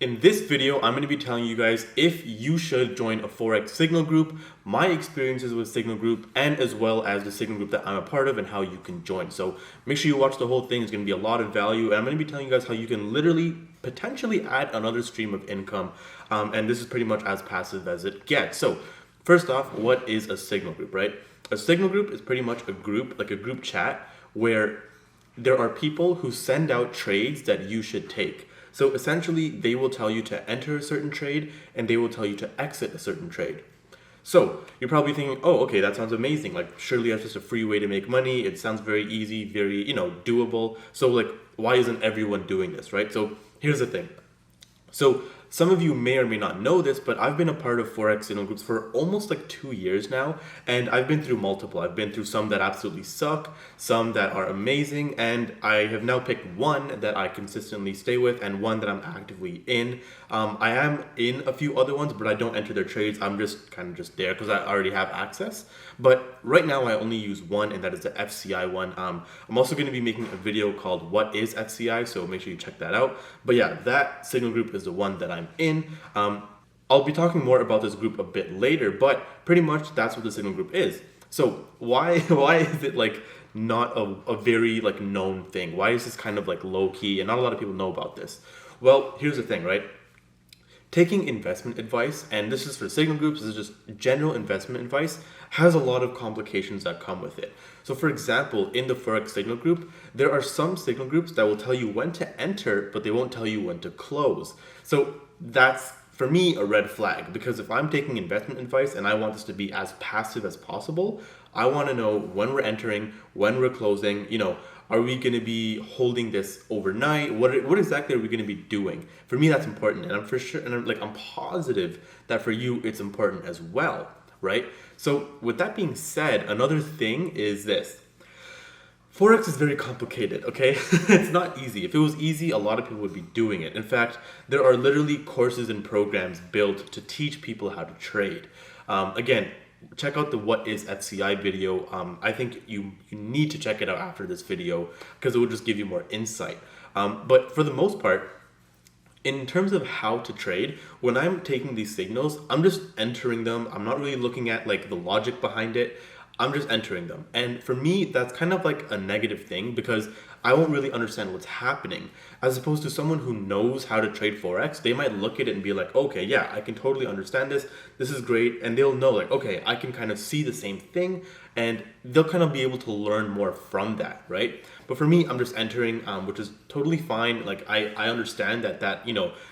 In this video, I'm going to be telling you guys if you should join a forex signal group, my experiences with signal group, and as well as the signal group that I'm a part of and how you can join. So make sure you watch the whole thing. It's going to be a lot of value, and I'm going to be telling you guys how you can literally potentially add another stream of income, and this is pretty much as passive as it gets. So first off, what is a signal group, right? A signal group is pretty much a group, like a group chat, where there are people who send out trades that you should take. So essentially, they will tell you to enter a certain trade and they will tell you to exit a certain trade. So you're probably thinking, oh, okay, that sounds amazing. Like, surely that's just a free way to make money. It sounds very easy, very, doable. So like, why isn't everyone doing this, right? So here's the thing. So some of you may or may not know this, but I've been a part of forex signal groups for almost like 2 years now, and I've been through multiple. I've been through some that absolutely suck, some that are amazing, and I have now picked one that I consistently stay with and one that I'm actively in. I am in a few other ones, but I don't enter their trades. I'm just kind of just there because I already have access. But right now I only use one, and that is the FCI one. I'm also going to be making a video called What is FCI, so make sure you check that out. But yeah, that signal group is the one that I'm in. I'll be talking more about this group a bit later, but pretty much that's what the signal group is. So why is it like not a very like known thing? Why is this kind of like low key and not a lot of people know about this? Well, here's the thing, right? Taking investment advice, and this is for signal groups, this is just general investment advice, has a lot of complications that come with it. So for example, in the forex signal group, there are some signal groups that will tell you when to enter, but they won't tell you when to close. So that's, for me, a red flag, because if I'm taking investment advice and I want this to be as passive as possible, I want to know when we're entering, when we're closing, are we going to be holding this overnight? What exactly are we going to be doing? For me, that's important, and I'm for sure, and I'm positive that for you, it's important as well, right? So with that being said, another thing is this. Forex is very complicated, okay? It's not easy. If it was easy, a lot of people would be doing it. In fact, there are literally courses and programs built to teach people how to trade. Again, check out the What is FCI video. I think you need to check it out after this video because it will just give you more insight. But for the most part, in terms of how to trade, when I'm taking these signals, I'm just entering them. I'm not really looking at like the logic behind it. I'm just entering them. And for me, that's kind of like a negative thing because I won't really understand what's happening. As opposed to someone who knows how to trade Forex, they might look at it and be like, okay, yeah, I can totally understand this. This is great. And they'll know like, okay, I can kind of see the same thing, and they'll kind of be able to learn more from that, right? But for me, I'm just entering, which is totally fine. Like I understand that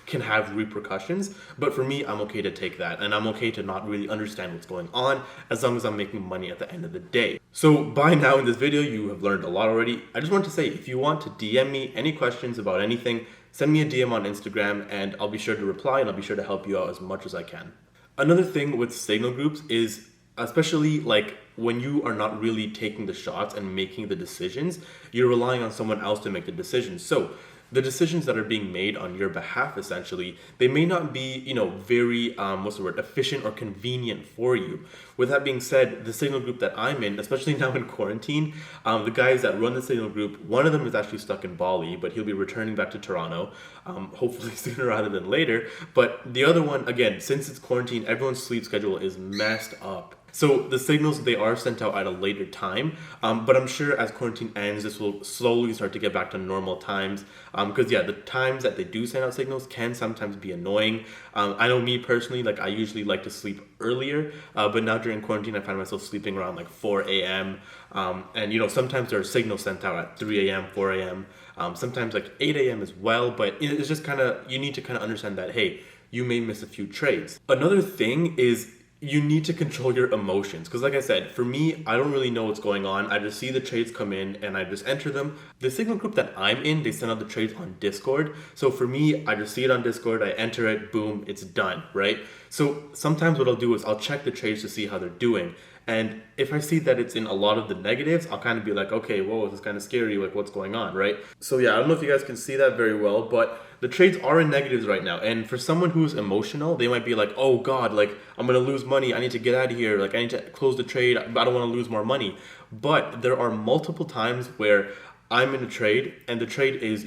can have repercussions, but for me, I'm okay to take that, and I'm okay to not really understand what's going on as long as I'm making money at the end of the day. So by now in this video, you have learned a lot already. I just want to say, if you want to DM me any questions about anything, send me a DM on Instagram and I'll be sure to reply, and I'll be sure to help you out as much as I can. Another thing with signal groups is, especially like when you are not really taking the shots and making the decisions, you're relying on someone else to make the decisions. So the decisions that are being made on your behalf, essentially, they may not be, very, efficient or convenient for you. With that being said, the signal group that I'm in, especially now in quarantine, the guys that run the signal group, one of them is actually stuck in Bali, but he'll be returning back to Toronto, hopefully sooner rather than later. But the other one, again, since it's quarantine, everyone's sleep schedule is messed up. So the signals, they are sent out at a later time, but I'm sure as quarantine ends, this will slowly start to get back to normal times. Because the times that they do send out signals can sometimes be annoying. I know me personally, like I usually like to sleep earlier, but now during quarantine, I find myself sleeping around like 4 a.m. And sometimes there are signals sent out at 3 a.m., 4 a.m., sometimes like 8 a.m. as well. But it's just you need to kind of understand that, hey, you may miss a few trades. Another thing is, you need to control your emotions. Because like I said, for me, I don't really know what's going on. I just see the trades come in and I just enter them. The signal group that I'm in, they send out the trades on Discord. So for me, I just see it on Discord, I enter it, boom, it's done, right? So sometimes what I'll do is I'll check the trades to see how they're doing. And if I see that it's in a lot of the negatives, I'll kind of be like, okay, whoa, this is kind of scary, like what's going on, right? So yeah, I don't know if you guys can see that very well, but the trades are in negatives right now. And for someone who's emotional, they might be like, oh God, like I'm going to lose money. I need to get out of here. Like I need to close the trade. I don't want to lose more money. But there are multiple times where I'm in a trade and the trade is,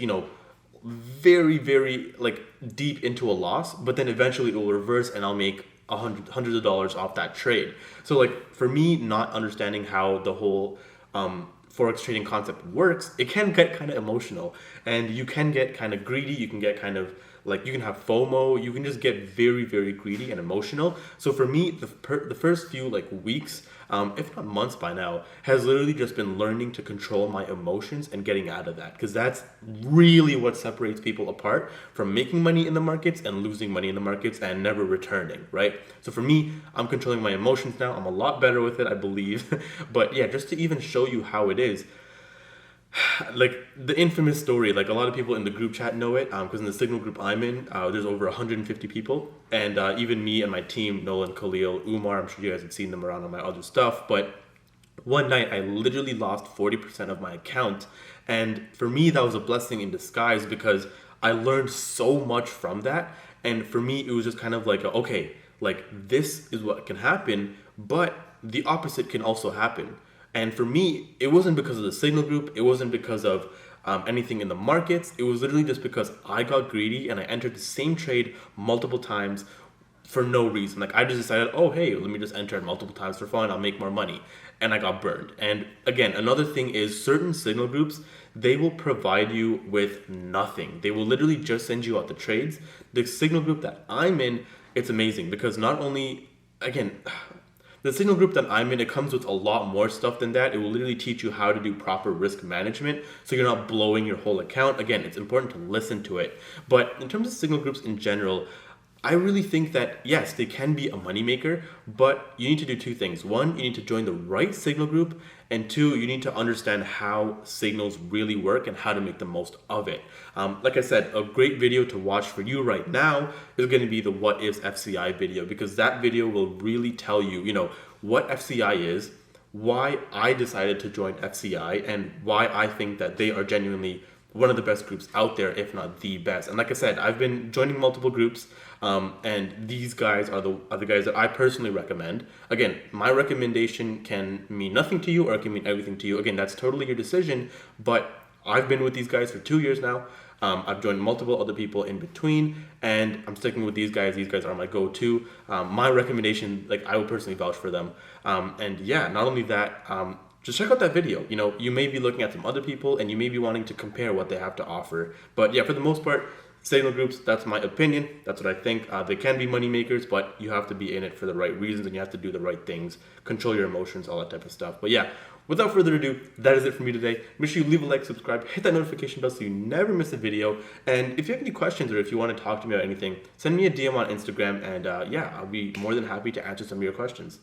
very, very like deep into a loss, but then eventually it will reverse and I'll make hundreds of dollars off that trade. So like for me, not understanding how the whole forex trading concept works, it can get kind of emotional, and you can get kind of greedy. You can get kind of like, you can have FOMO. You can just get very, very greedy and emotional. So for me, the first few like weeks, if not months by now, has literally just been learning to control my emotions and getting out of that, because that's really what separates people apart from making money in the markets and losing money in the markets and never returning, right? So for me, I'm controlling my emotions now. I'm a lot better with it, I believe. But yeah, just to even show you how it is, like the infamous story, like a lot of people in the group chat know it, because in the Signal group I'm in, there's over 150 people, and even me and my team, Nolan, Khalil, Umar, I'm sure you guys have seen them around on my other stuff, but one night I literally lost 40% of my account, and for me that was a blessing in disguise, because I learned so much from that. And for me it was just kind of like, okay, like this is what can happen, but the opposite can also happen. And for me, it wasn't because of the Signal group. It wasn't because of anything in the markets. It was literally just because I got greedy and I entered the same trade multiple times for no reason. Like I just decided, oh, hey, let me just enter it multiple times for fun. I'll make more money. And I got burned. And again, another thing is certain Signal groups, they will provide you with nothing. They will literally just send you out the trades. The Signal group that I'm in, it's amazing because not only, again, the Signal group that I'm in, it comes with a lot more stuff than that. It will literally teach you how to do proper risk management so you're not blowing your whole account. Again, it's important to listen to it. But in terms of Signal groups in general, I really think that, yes, they can be a moneymaker, but you need to do two things. One, you need to join the right Signal group, and two, you need to understand how signals really work and how to make the most of it. Like I said, a great video to watch for you right now is going to be the What Ifs FCI video, because that video will really tell you, what FCI is, why I decided to join FCI, and why I think that they are genuinely one of the best groups out there, if not the best. And like I said, I've been joining multiple groups, and these guys are the guys that I personally recommend. Again, my recommendation can mean nothing to you or it can mean everything to you. Again, that's totally your decision, but I've been with these guys for 2 years now. I've joined multiple other people in between, and I'm sticking with these guys. These guys are my go-to. My recommendation, like I would personally vouch for them. And yeah, not only that, just check out that video. You may be looking at some other people and you may be wanting to compare what they have to offer. But yeah, for the most part, Signal groups, that's my opinion. That's what I think. They can be money makers, but you have to be in it for the right reasons and you have to do the right things, control your emotions, all that type of stuff. But yeah, without further ado, that is it for me today. Make sure you leave a like, subscribe, hit that notification bell so you never miss a video. And if you have any questions or if you want to talk to me about anything, send me a DM on Instagram, and yeah, I'll be more than happy to answer some of your questions.